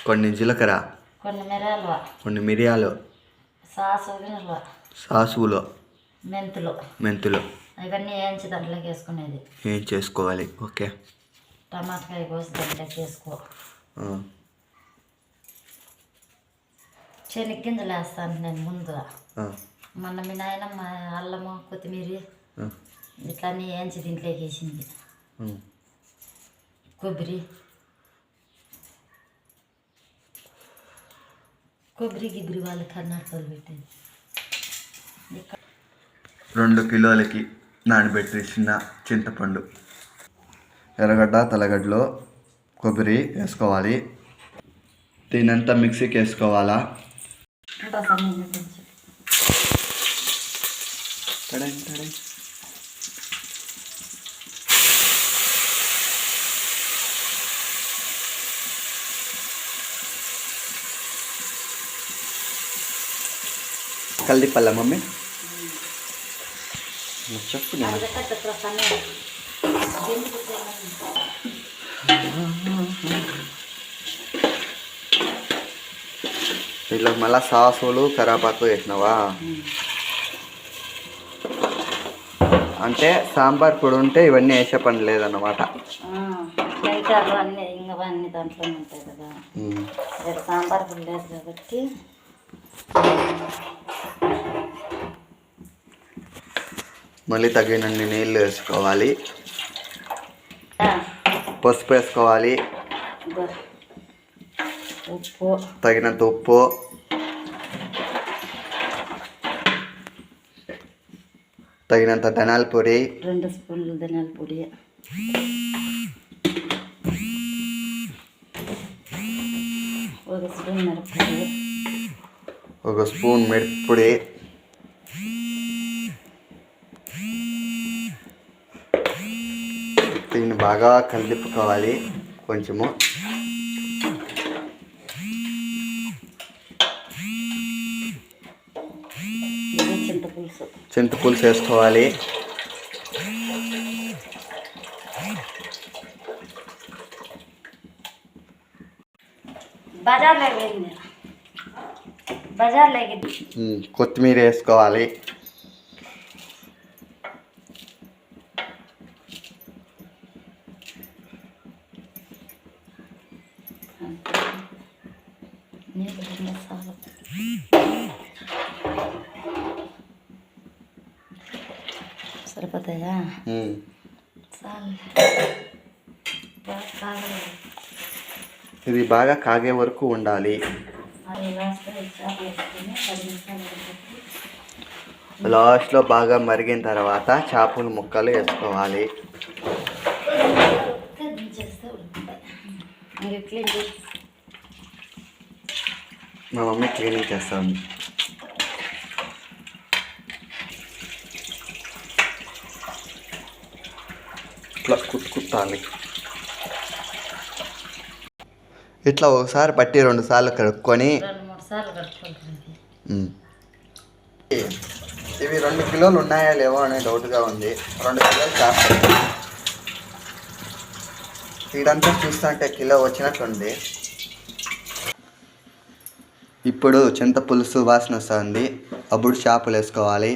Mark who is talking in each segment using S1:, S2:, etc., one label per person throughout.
S1: కొన్ని జీలకర్ర, కొన్ని మిరియాలు, సాసులు, మెంతులు
S2: ఇవన్నీ వేయించి దాంట్లోకి వేసుకునేది.
S1: ఏం చేసుకోవాలి. ఓకే.
S2: టమాటాకాయ కోసి దాంట్లోకి వేసుకో. శనగ్గింజలు వేస్తాను నేను ముందుగా. మొన్న మీ నాయనమ్మ అల్లము కొత్తిమీర ఇట్లా అన్నీ వేయించి దీంట్లోకి వేసింది. కొబ్బరి గిబ్బరి వాళ్ళు కర్ణాటకలో పెట్టేది.
S1: 2 కిలోలకి నానబెట్టేసిన చింతపండు, ఎర్రగడ్డ, తెల్లగడ్డలో కొబ్బరి వేసుకోవాలి. దీనంతా మిక్సీకి వేసుకోవాలా. కల్దిపల్ల మమ్మీ చెప్పు. ఇట్లా మళ్ళీ సాసులు కరాపాకు వేసినావా? అంటే సాంబార్ పొడి ఉంటే ఇవన్నీ వేసే పని లేదన్నమాట.
S2: అన్నీ దాంట్లో ఉంటాయి కదా. సాంబార్ పొడి లేదు కాబట్టి
S1: మళ్ళీ తగినన్ని నీళ్ళు వేసుకోవాలి. పసుపు వేసుకోవాలి. తగినంత ఉప్పు, తగినంత ధనియాల పొడి,
S2: 2 స్పూన్లు ధనియాల పొడి, 1 స్పూన్ మిరప్పొడి,
S1: 1 స్పూన్ మిరప్పొడి, దీన్ని బాగా కలిపుకోవాలి. కొంచెము చింతపులుసు వేసుకోవాలి. కొత్తిమీర వేసుకోవాలి.
S2: సరిపోతాయా?
S1: ఇది బాగా కాగే వరకు ఉండాలి. లాస్ట్లో బాగా మరిగిన తర్వాత చేపల ముక్కలు వేసుకోవాలి. మా మమ్మీ క్లీనింగ్ చేస్తాను. ఇట్లా కుట్టుకుట్టాలి. ఇట్లా ఒకసారి పట్టి 2 సార్లు కడుక్కొని, ఇవి 2 కిలోలు ఉన్నాయా లేవో అనే డౌట్గా ఉంది. 2 కిలోలు చేస్తాయి. ఇదంతా చూస్తుంటే కిలో వచ్చినట్టుంది. ఇప్పుడు చింతపులుసు వాసన వస్తుంది. అప్పుడు చేపలు వేసుకోవాలి.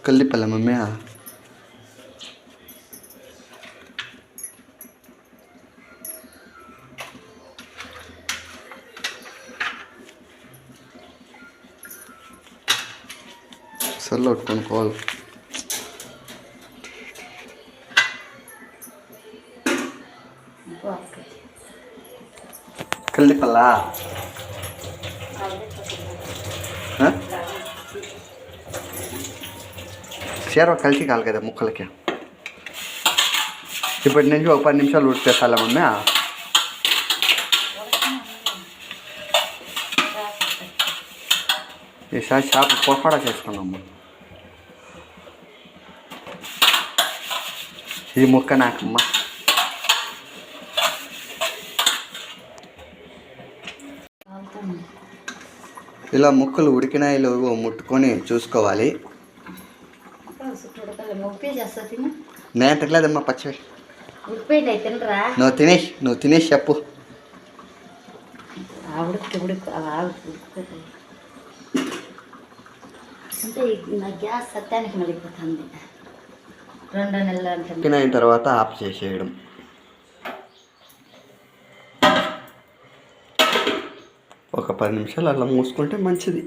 S1: కల్లిపల్ల మమ్మీ. సర్లో కొనుక్కోవాలి. కల్లిపల్ల చేరవ కలిసి కాలి కదా ముక్కలకి. ఇప్పటి నుంచి ఒక 10 నిమిషాలు ఉడికేసాలా మమ్మీ? ఈసారి చేప పకోడా చేసుకున్నాము. ఈ ముక్క నాకమ్మ. ఇలా ముక్కలు ఉడికినాయి లేవో ముట్టుకొని చూసుకోవాలి.
S2: ఉప్పి చేస్తా తిను.
S1: నేను తినలేదమ్మా పచ్చివి.
S2: ఉడిపోయింది తినరా.
S1: నువ్వు తినేసి చెప్పు.
S2: ఉడికి అంటే నా గ్యాస్ సత్యానికి మళ్ళీపోతుంది. 2 నెలలు అంటే
S1: ఉడికిన తర్వాత ఆఫ్ చేసేయడం. ఒక 10 నిమిషాలు అలా మూసుకుంటే మంచిది.